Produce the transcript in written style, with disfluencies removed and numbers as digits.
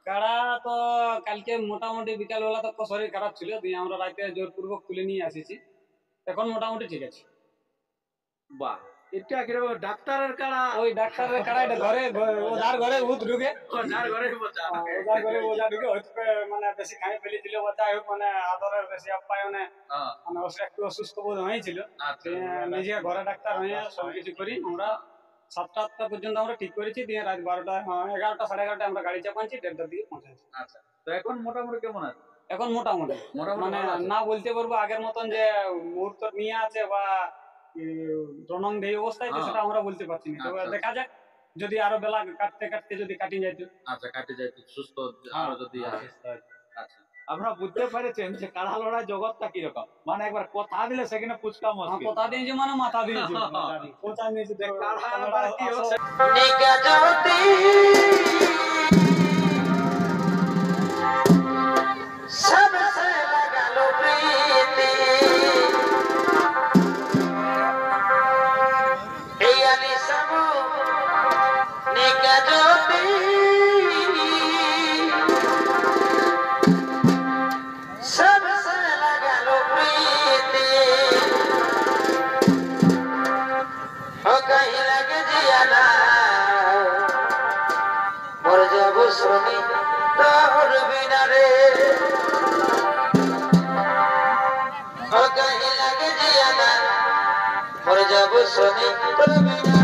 কাড়া তো কালকে মোটামুটি বিকালবেলা তো শরীর খারাপ ছিল, দিয়ে আমরা রাতে জোরপূর্বক তুলে নিয়ে আসিছি। এখন মোটামুটি ঠিক আছে। বাহ, এটা কিরকম ডাক্তারের কাড়া? ওই ডাক্তারের কাড়া, এটা ওজার ঘরে ভূত ঢুকে। যার ঘরে বোঝা। ওজার ঘরে ওজা ঢুকে হয়তো মানে বেশি খাই ফেলেছিল বা যাই হোক, মানে আদরের বেশি আপ্যায়নে মানে একটু অসুস্থ বোধ হয়েছিল। আচ্ছা, নিজে ঘরে ডাক্তার হয়ে সবকিছু করি আমরা 7টা-8টা পর্যন্ত আমরা ঠিক করেছি, দিয়ে রাত 12টা 11টা 11:30 আমরা গাড়ি চাপাচ্ছি, 1:30টার দিকে পৌঁছাচ্ছি। আচ্ছা, তো এখন মোটামুটি কেমন আছে? এখন মোটামুটি মানে ভালো আছে? না বলতে পারবো আগের মতন যে মুহূর্ত নিয়ে আছে বা রনং দেই অবস্থায় আছে, সেটা আমরা বলতে পারছি না। তবে আচ্ছা, দেখা যাক, যদি আরো বেলা কাটতে কাটতে যদি কাটি যায় তো। আচ্ছা, কাটে যায় তো, সুস্থ হ্যাঁ, আরো যদি হয়। সুস্থ আছে। আচ্ছা, আপনারা বুঝতে পেরেছেন যে কাড়া লড়াই জগৎটা কিরকম, মানে একবার কথা দিলে সেখানে পুচকা হ্যাঁ, মুশকিল। কথা দিয়েছি মানে মাথা দিয়েছি, পৌঁছা নিয়েছি যে তো। কাড়া তোমরা আবার কি আসো। হচ্ছে? सबसे लगा लो प्रीति यानी सब निका ज्योति सबसे लगा लो प्रीति हो कहीं लगे जियाना मोर जब सुनी तोर बिना रे हो कहीं लगे जियाना मोर जब सुनी तोर बिना